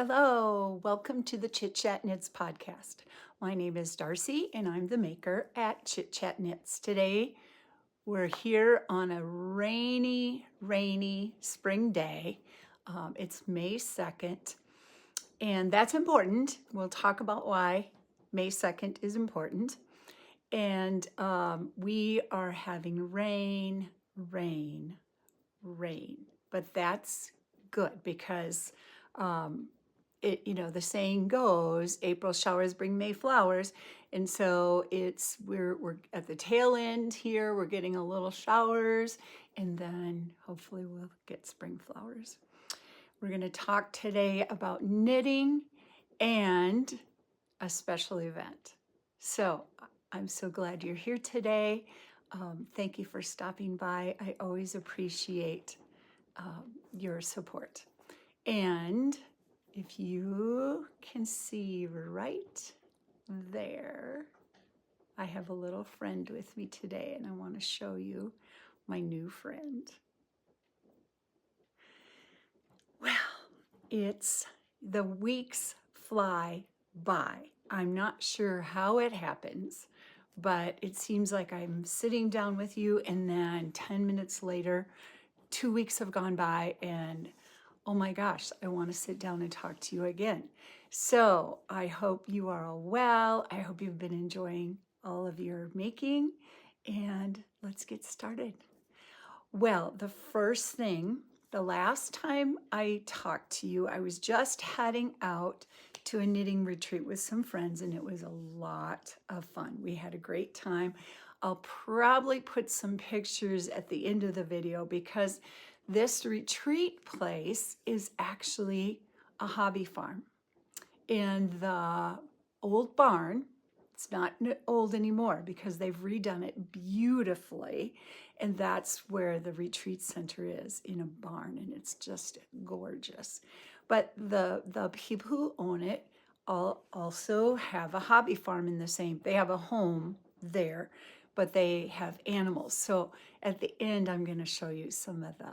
Hello, welcome to the Chitchatknits podcast. My name is Darcy and I'm the maker at Chitchatknits. Today we're here on a rainy spring day. It's May 2nd, and that's important. We'll talk about why May 2nd is important. And we are having rain. But that's good because the saying goes, April showers bring May flowers. And so we're at the tail end here. We're getting a little showers, and then hopefully we'll get spring flowers. We're going to talk today about knitting and a special event. So I'm so glad you're here today. Thank you for stopping by. I always appreciate your support. And if you can see right there, I have a little friend with me today, and I want to show you my new friend. Well, the weeks fly by. I'm not sure how it happens, but it seems like I'm sitting down with you, and then 10 minutes later, 2 weeks have gone by, and oh my gosh, I want to sit down and talk to you again. So I hope you are all well. I hope you've been enjoying all of your making, and let's get started. Well, the last time I talked to you, I was just heading out to a knitting retreat with some friends, and it was a lot of fun. We had a great time. I'll probably put some pictures at the end of the video because this retreat place is actually a hobby farm. And the old barn, it's not old anymore because they've redone it beautifully. And that's where the retreat center is, in a barn, and it's just gorgeous. But the people who own it also have a hobby farm in the same. They have a home there, but they have animals. So at the end, I'm going to show you some of the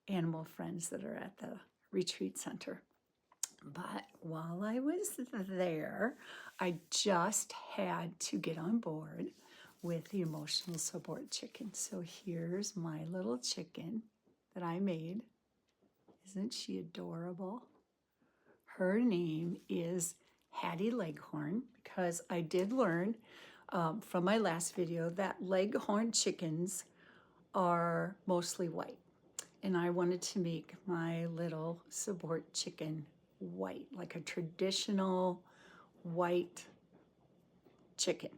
animal friends that are at the retreat center. But while I was there, I just had to get on board with the emotional support chicken. So here's my little chicken that I made. Isn't she adorable? Her name is Hattie Leghorn, because I did learn from my last video that Leghorn chickens are mostly white. And I wanted to make my little support chicken white, like a traditional white chicken.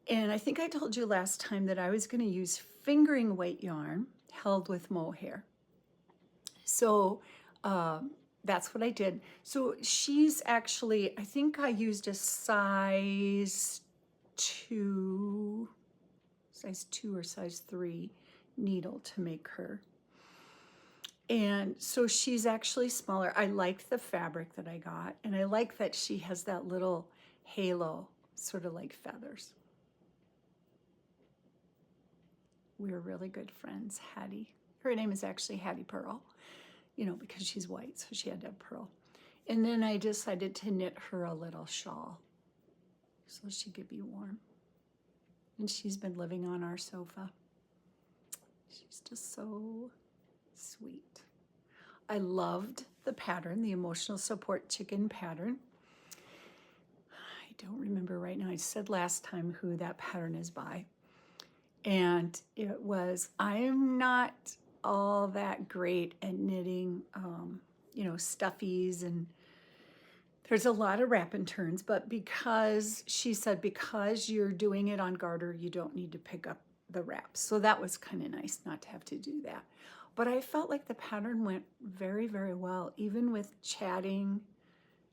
And I think I told you last time that I was going to use fingering weight yarn held with mohair. So that's what I did. So she's actually, I think I used a size 2 or size 3 needle to make her. And so she's actually smaller. I like the fabric that I got, and I like that she has that little halo, sort of like feathers. We're really good friends, Hattie. Her name is actually Hattie Pearl, because she's white, so she had to have pearl. And then I decided to knit her a little shawl so she could be warm. And she's been living on our sofa. She's just so sweet. I loved the pattern, the emotional support chicken pattern. I don't remember right now. I said last time who that pattern is by. And it was, I'm not all that great at knitting, stuffies, and there's a lot of wrap and turns, but she said, because you're doing it on garter, you don't need to pick up the wraps. So that was kind of nice not to have to do that. But I felt like the pattern went very, very well, even with chatting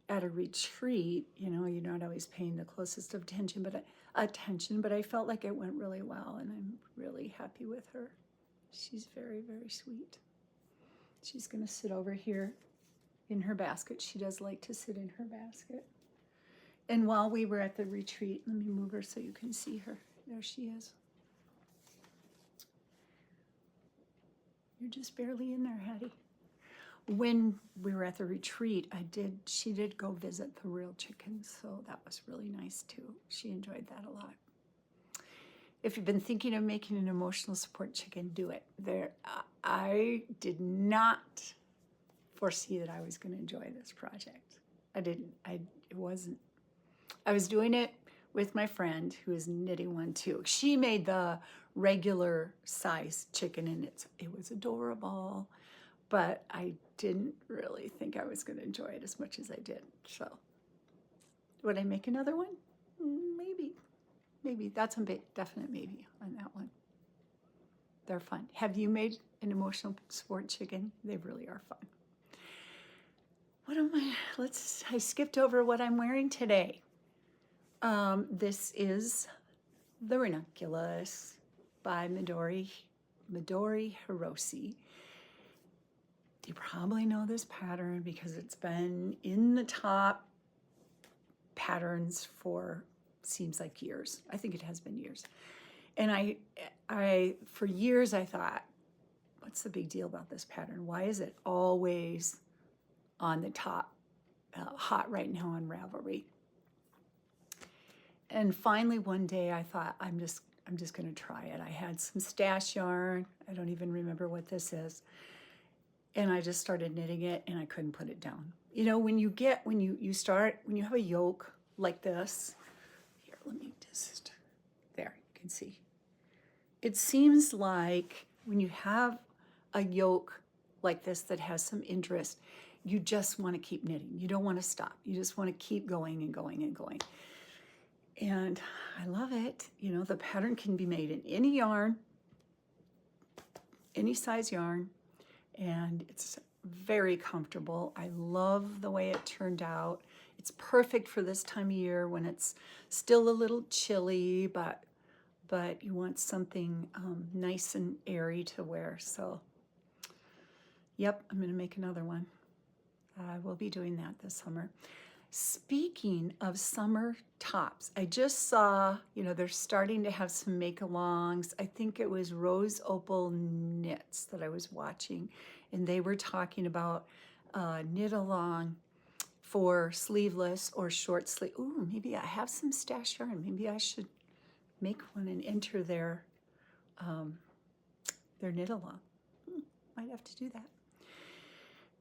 at a retreat. You're not always paying the closest of attention, but I felt like it went really well, and I'm really happy with her. She's very, very sweet. She's going to sit over here in her basket. She does like to sit in her basket. And while we were at the retreat, let me move her so you can see her. There she is. You're just barely in there, Hattie. when we were at the retreat, she did go visit the real chickens, so that was really nice too. She enjoyed that a lot. If you've been thinking of making an emotional support chicken, do it. I did not foresee that I was going to enjoy this project. I was doing it with my friend who is knitting one too. She made the regular size chicken and it was adorable, but I didn't really think I was going to enjoy it as much as I did. So would I make another one? Maybe. That's a definite maybe on that one. They're fun. Have you made an emotional support chicken? They really are fun. I skipped over what I'm wearing today. This is the Ranunculus by Midori Hirose. You probably know this pattern because it's been in the top patterns for seems like years. I think it has been years. And I for years I thought, what's the big deal about this pattern? Why is it always on the top, hot right now on Ravelry? And finally one day I thought, I'm just going to try it. I had some stash yarn. I don't even remember what this is. And I just started knitting it and I couldn't put it down. You know, when you have a yoke like this, here, let me just, there, you can see. It seems like when you have a yoke like this that has some interest, you just want to keep knitting. You don't want to stop. You just want to keep going and going and going. And I love it. You know, the pattern can be made in any yarn, any size yarn, and it's very comfortable. I love the way it turned out. It's perfect for this time of year when it's still a little chilly, but you want something nice and airy to wear. So, yep, I'm going to make another one. I will be doing that this summer. Speaking of summer tops, I just saw, you know, they're starting to have some make-alongs. I think it was Rose Opal Knits that I was watching, and they were talking about knit-along for sleeveless or short sleeve. Ooh, maybe I have some stash yarn. Maybe I should make one and enter their knit-along. Might have to do that.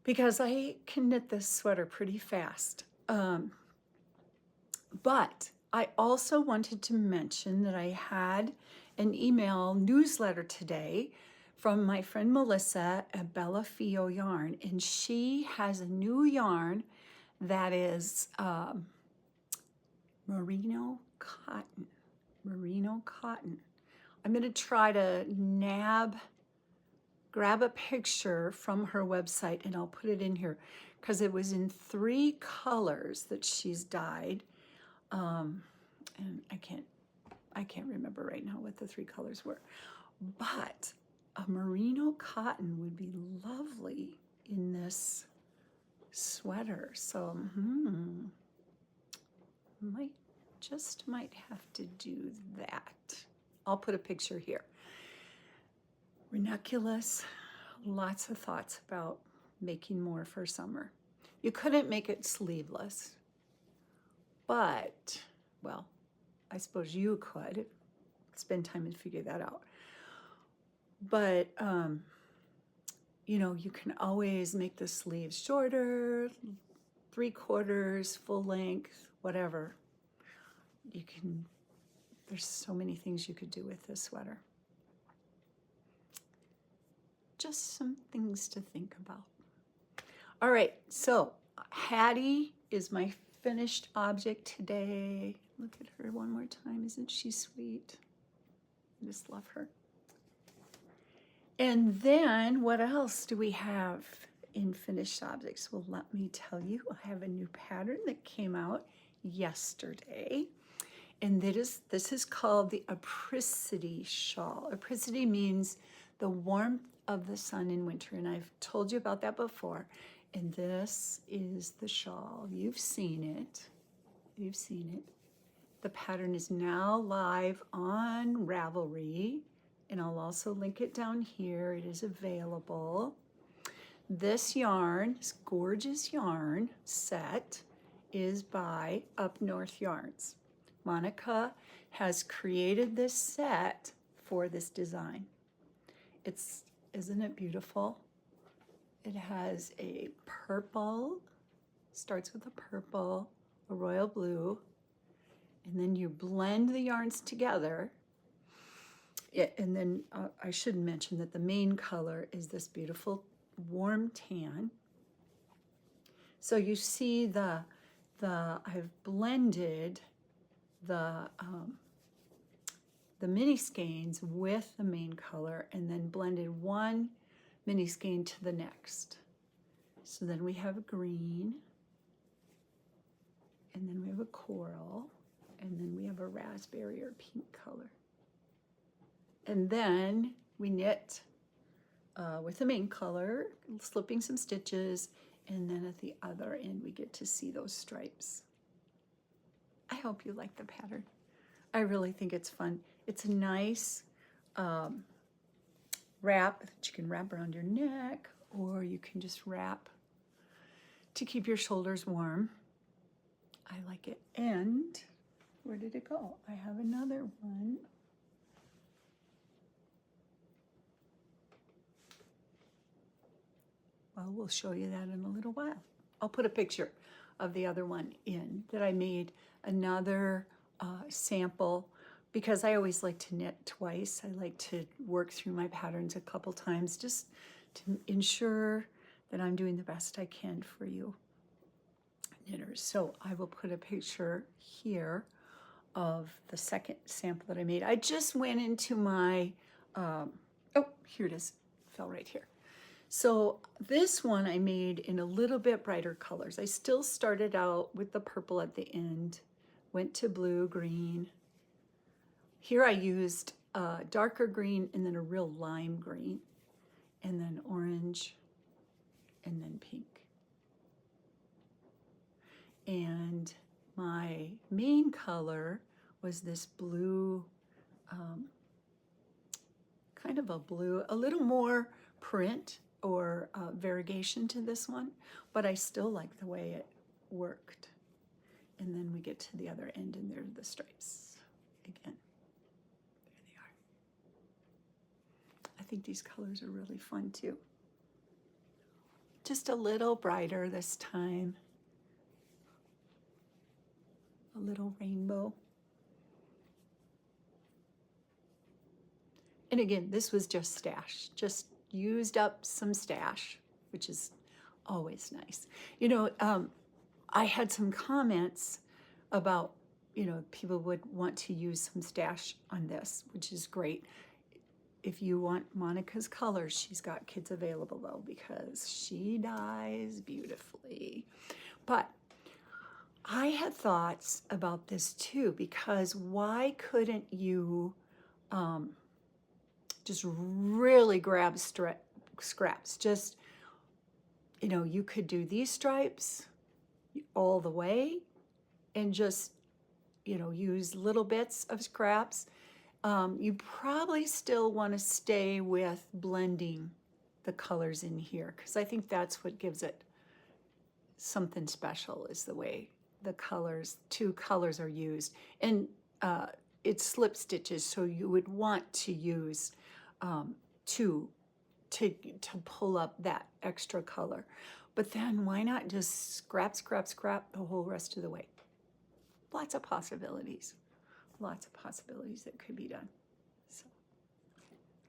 Because I can knit this sweater pretty fast. But I also wanted to mention that I had an email newsletter today from my friend Melissa at Bella Fio Yarn, and she has a new yarn that is merino cotton. I'm going to try to grab a picture from her website and I'll put it in here because it was in 3 colors that she's dyed. And I can't remember right now what the 3 colors were, but a merino cotton would be lovely in this sweater. So might have to do that. I'll put a picture here. Ranunculus, lots of thoughts about making more for summer. You couldn't make it sleeveless, but, well, I suppose you could spend time and figure that out. But, you know, you can always make the sleeves shorter, 3/4, full length, whatever. There's so many things you could do with this sweater. Just some things to think about. All right, so Hattie is my finished object today. Look at her one more time. Isn't she sweet? I just love her. And then what else do we have in finished objects? Well, let me tell you, I have a new pattern that came out yesterday. And this is called the Apricity shawl. Apricity means the warmth of the sun in winter. And I've told you about that before. And this is the shawl. You've seen it. The pattern is now live on Ravelry. And I'll also link it down here. It is available. this yarn, this gorgeous yarn set, is by Up North Yarns. Monica has created this set for this design. Isn't it beautiful? It has a purple, starts with a purple, a royal blue, and then you blend the yarns together. And then I should mention that the main color is this beautiful warm tan. So you see I've blended the mini skeins with the main color and then blended one mini skein to the next. So then we have a green, and then we have a coral, and then we have a raspberry or pink color. And then we knit with the main color, slipping some stitches, and then at the other end we get to see those stripes. I hope you like the pattern. I really think it's fun. It's a nice wrap that you can wrap around your neck, or you can just wrap to keep your shoulders warm. I like it. And where did it go? I have another one. Well, we'll show you that in a little while. I'll put a picture of the other one in that I made another sample, because I always like to knit twice. I like to work through my patterns a couple times just to ensure that I'm doing the best I can for you knitters. So I will put a picture here of the second sample that I made. I just went into my, oh, here it is, fell right here. So this one I made in a little bit brighter colors. I still started out with the purple at the end, went to blue, green. Here I used darker green and then a real lime green, and then orange, and then pink. And my main color was this blue, kind of a blue, a little more print or variegation to this one, but I still like the way it worked. And then we get to the other end, and there are the stripes again. There they are. I think these colors are really fun too. Just a little brighter this time. A little rainbow. And again, this was just stash, just used up some stash, which is always nice. You know, I had some comments about, you know, people would want to use some stash on this, which is great. If you want Monica's colors, she's got kits available though, because she dyes beautifully. But I had thoughts about this too, because why couldn't you just really grab scraps? Just, you know, you could do these stripes all the way and just, you know, use little bits of scraps. You probably still want to stay with blending the colors in here, because I think that's what gives it something special, is the way the colors, two colors are used. And it's slip stitches, so you would want to use two to pull up that extra color. But then why not just scrap the whole rest of the way? Lots of possibilities that could be done. So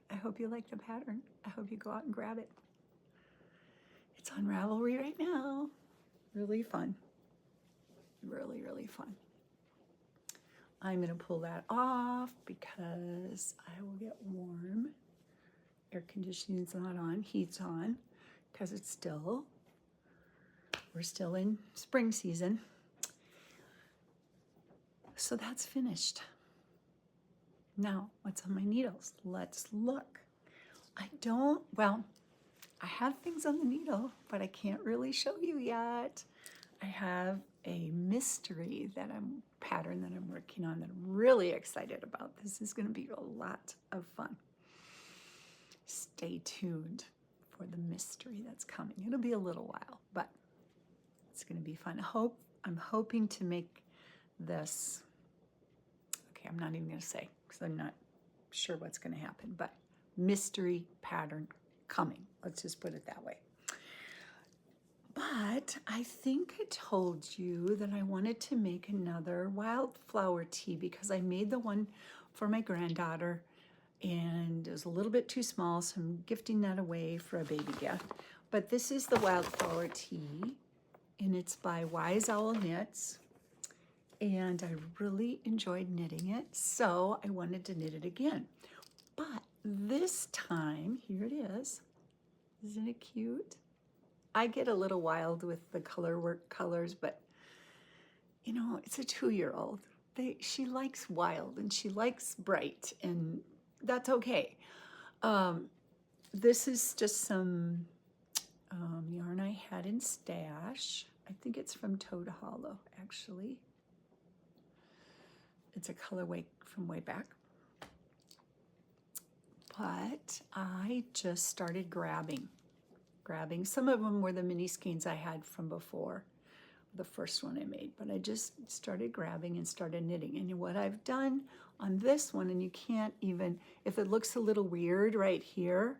I hope you like the pattern. I hope you go out and grab it. It's on Ravelry right now. Really fun. Really, really fun. I'm going to pull that off because I will get warm. Air conditioning's not on, heat's on, because we're still in spring season. So that's finished. Now, what's on my needles? Let's look. I have things on the needle, but I can't really show you yet. I have a mystery pattern that I'm working on that I'm really excited about. This is going to be a lot of fun. Stay tuned for for the mystery that's coming. It'll be a little while, but it's going to be fun. I'm hoping to make this, okay, I'm not even going to say because I'm not sure what's going to happen, but mystery pattern coming. Let's just put it that way. But I think I told you that I wanted to make another wildflower tea because I made the one for my granddaughter and it was a little bit too small, so I'm gifting that away for a baby gift. But this is the wildflower tea, and it's by Wise Owl Knits, and I really enjoyed knitting it, so I wanted to knit it again. But this time, here it is. Isn't it cute? I get a little wild with the color work colors, but you know, it's a 2-year-old. She likes wild and she likes bright, and that's okay. This is just some yarn I had in stash. I think it's from Toad Hollow, actually. It's a colorway from way back. But I just started grabbing. Some of them were the mini skeins I had from before, the first one I made, but I just started grabbing and started knitting. And what I've done on this one, and you can't even, if it looks a little weird right here,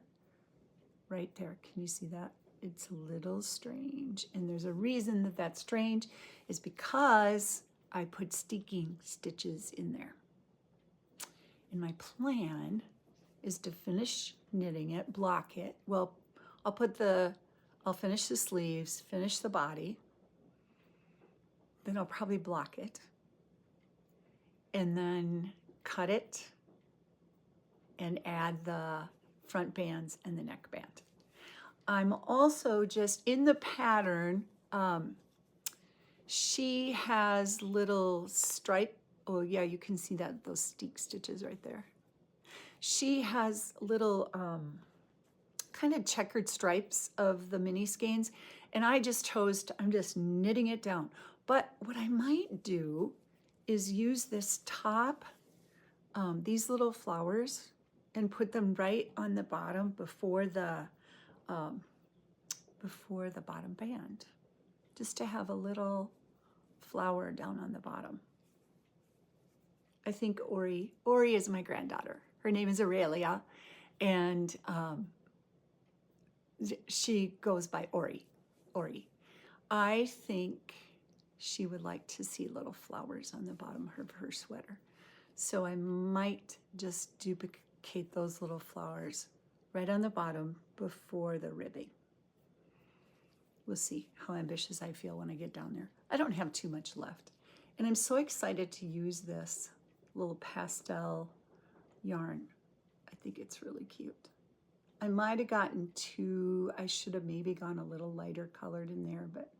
right there, can you see that? It's a little strange. And there's a reason that that's strange, is because I put sticking stitches in there. And my plan is to finish knitting it, block it. Well, I'll finish the sleeves, finish the body, then I'll probably block it, and then cut it and add the front bands and the neck band. I'm also just in the pattern, she has little stripe, oh yeah, you can see that, those steek stitches right there. She has little kind of checkered stripes of the mini skeins, and I'm just knitting it down. But what I might do is use this top, these little flowers, and put them right on the bottom before the bottom band, just to have a little flower down on the bottom. I think Ori is my granddaughter. Her name is Aurelia, and she goes by Ori. I think she would like to see little flowers on the bottom of her sweater. So I might just duplicate those little flowers right on the bottom before the ribbing. We'll see how ambitious I feel when I get down there. I don't have too much left. And I'm so excited to use this little pastel yarn. I think it's really cute. I might have gotten I should have maybe gone a little lighter colored in there, but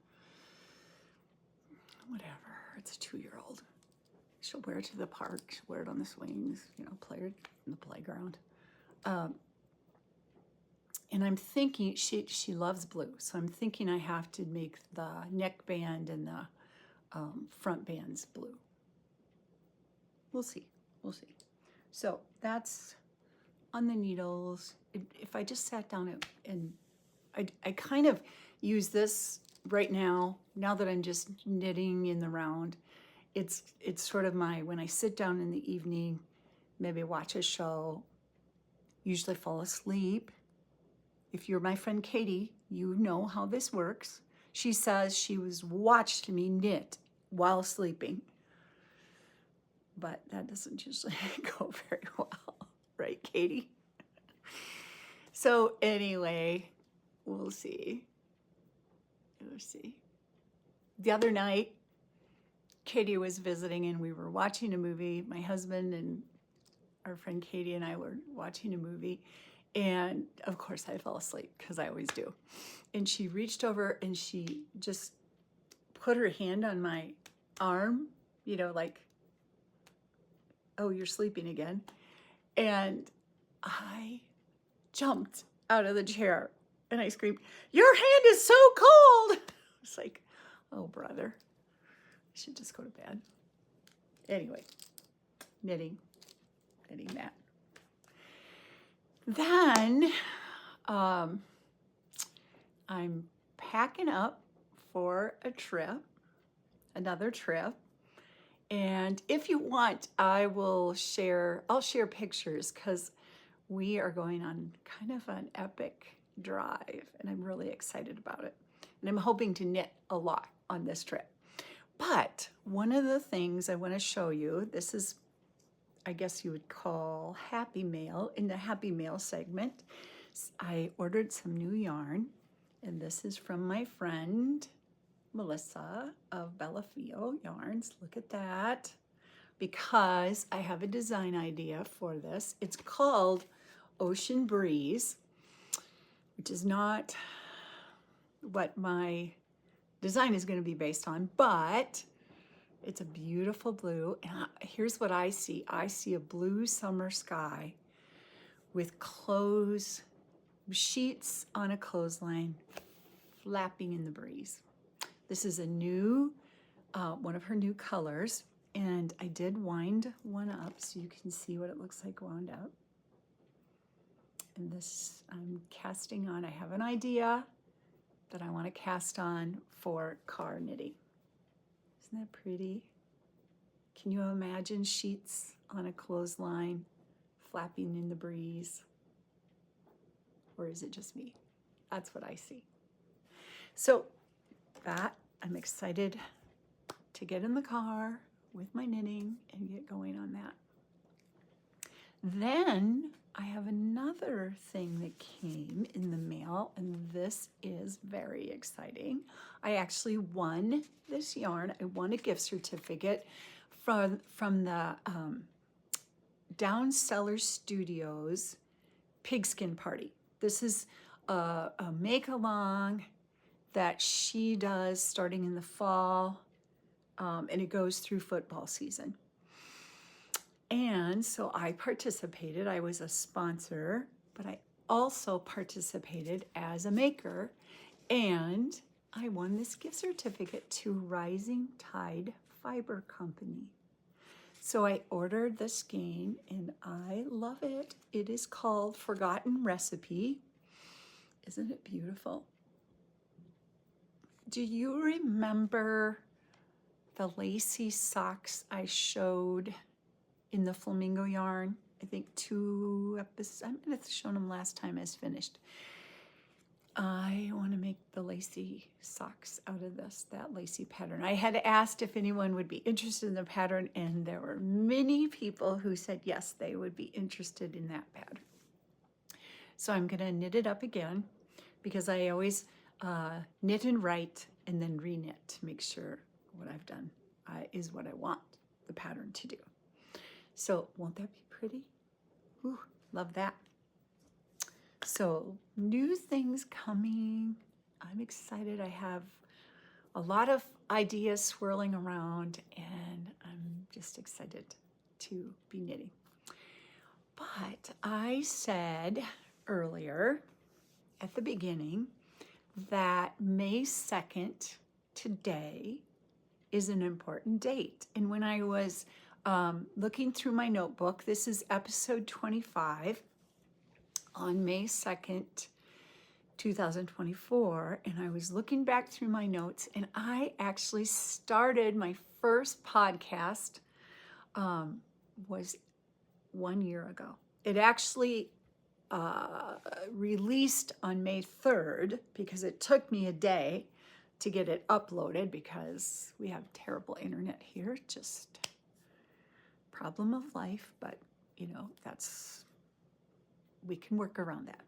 whatever. It's a 2-year-old. She'll wear it to the park. She'll wear it on the swings, you know, play it in the playground. And I'm thinking, she loves blue, so I'm thinking I have to make the neck band and the front bands blue. We'll see. So that's on the needles. If I just sat down and I kind of use this right now that I'm just knitting in the round, it's sort of when I sit down in the evening, maybe watch a show, usually fall asleep. If you're my friend Katie, you know how this works. She says she was watched me knit while sleeping, but that doesn't usually go very well, right, Katie? So anyway, we'll see. The other night, Katie was visiting and we were watching a movie. My husband and our friend Katie and I were watching a movie. And of course I fell asleep, because I always do. And she reached over and she just put her hand on my arm, you know, like, oh, you're sleeping again. And I jumped out of the chair and I screamed, "Your hand is so cold!" It's like, oh, brother, I should just go to bed. Anyway, knitting that. Then I'm packing up for a trip, another trip. And if you want, I'll share pictures because we are going on kind of an epic drive and I'm really excited about it. And I'm hoping to knit a lot on this trip. But one of the things I want to show you, this is, I guess you would call Happy Mail, in the Happy Mail segment. I ordered some new yarn, and this is from my friend Melissa of Bellafio Yarns. Look at that, because I have a design idea for this. It's called Ocean Breeze, which is not what my design is going to be based on, but it's a beautiful blue. And here's what I see. I see a blue summer sky with sheets on a clothesline flapping in the breeze. This is a new, one of her new colors. And I did wind one up so you can see what it looks like wound up. And this I'm casting on. I have an idea that I want to cast on for car knitting. Isn't that pretty? Can you imagine sheets on a clothesline flapping in the breeze? Or is it just me? That's what I see. So that, I'm excited to get in the car with my knitting and get going on that. Then I have another thing that came in the mail, and this is very exciting. I actually won this yarn. I won a gift certificate from the Down Cellar Studios Pigskin Party. This is a make-along that she does starting in the fall, and it goes through football season. And so I participated. I was a sponsor, but I also participated as a maker, and I won this gift certificate to Rising Tide Fiber Company. So I ordered the skein and I love it. It is called Forgotten Recipe. Isn't it beautiful? Do you remember the lacy socks I showed in the flamingo yarn? I think 2 episodes. I might have shown them last time as finished. I want to make the lacy socks out of that lacy pattern. I had asked if anyone would be interested in the pattern, and there were many people who said yes, they would be interested in that pattern. So I'm going to knit it up again, because I always knit and write and then re-knit to make sure what I've done is what I want the pattern to do. So won't that be pretty? Ooh, love that. So new things coming. I'm excited. I have a lot of ideas swirling around, and I'm just excited to be knitting. But I said earlier at the beginning that May 2nd, today, is an important date. And when I was looking through my notebook, this is episode 25 on May 2nd, 2024, and I was looking back through my notes, and I actually started my first podcast was 1 year ago. It actually released on May 3rd because it took me a day to get it uploaded because we have terrible internet here, just problem of life, but you know, we can work around that.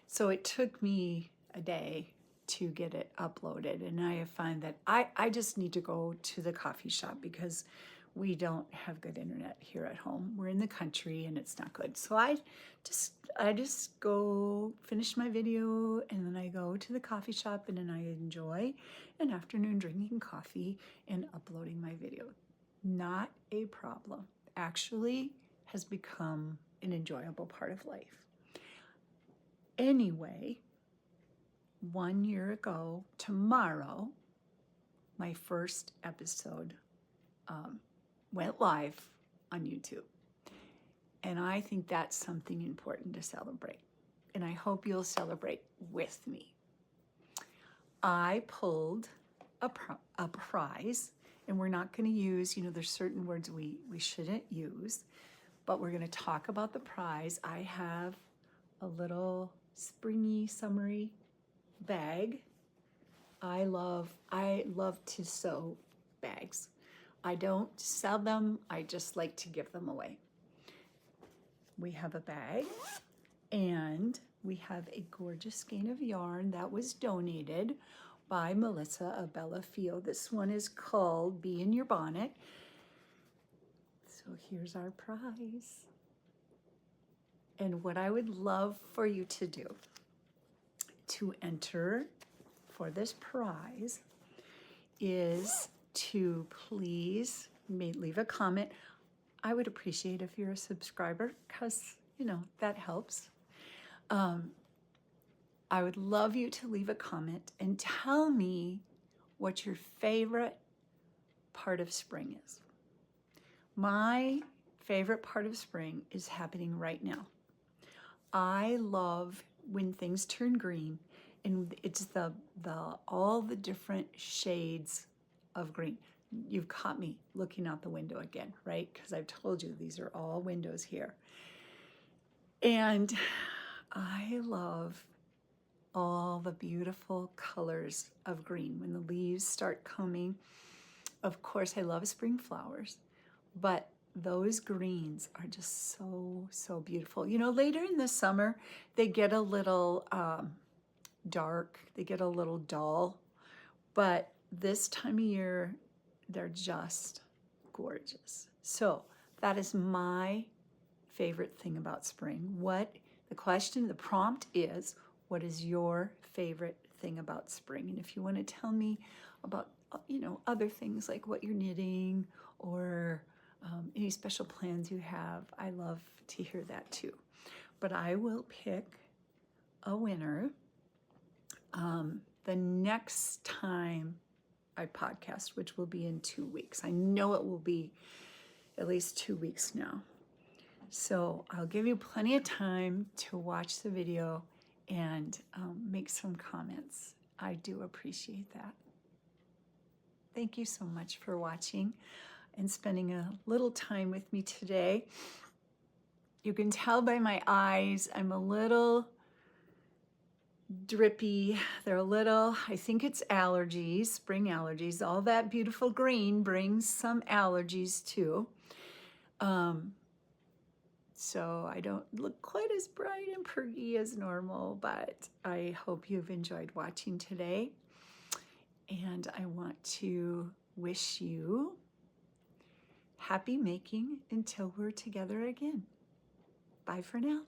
So it took me a day to get it uploaded, and I find that I just need to go to the coffee shop because we don't have good internet here at home. We're in the country and it's not good. So I just go finish my video, and then I go to the coffee shop, and then I enjoy an afternoon drinking coffee and uploading my video. Not a problem. Actually has become an enjoyable part of life. Anyway, 1 year ago tomorrow, my first episode went live on YouTube. And I think that's something important to celebrate. And I hope you'll celebrate with me. I pulled a prize, and we're not going to use, there's certain words we shouldn't use, but we're going to talk about the prize. I have a little springy, summery bag. I love to sew bags. I don't sell them, I just like to give them away. We have a bag, and we have a gorgeous skein of yarn that was donated by Melissa of Bella Fio. This one is called Bee in Your Bonnet. So here's our prize. And what I would love for you to do to enter for this prize is to please leave a comment. I would appreciate if you're a subscriber, because that helps. I would love you to leave a comment and tell me what your favorite part of spring is. My favorite part of spring is happening right now. I love when things turn green, and it's all the different shades of green. You've caught me looking out the window again, right? Because I've told you these are all windows here. And I love all the beautiful colors of green when the leaves start coming. Of course, I love spring flowers, but those greens are just so beautiful. Later in the summer, they get a little dark, they get a little dull, but this time of year, they're just gorgeous. So that is my favorite thing about spring. The prompt is, what is your favorite thing about spring? And if you want to tell me about, other things like what you're knitting or any special plans you have, I love to hear that too. But I will pick a winner the next time I podcast, which will be in 2 weeks. I know it will be at least 2 weeks now. So I'll give you plenty of time to watch the video and make some comments. I do appreciate that. Thank you so much for watching and spending a little time with me today. You can tell by my eyes, I'm a little drippy. They're a little, I think it's allergies, spring allergies. All that beautiful green brings some allergies too. So I don't look quite as bright and perky as normal, but I hope you've enjoyed watching today. And I want to wish you happy making until we're together again. Bye for now.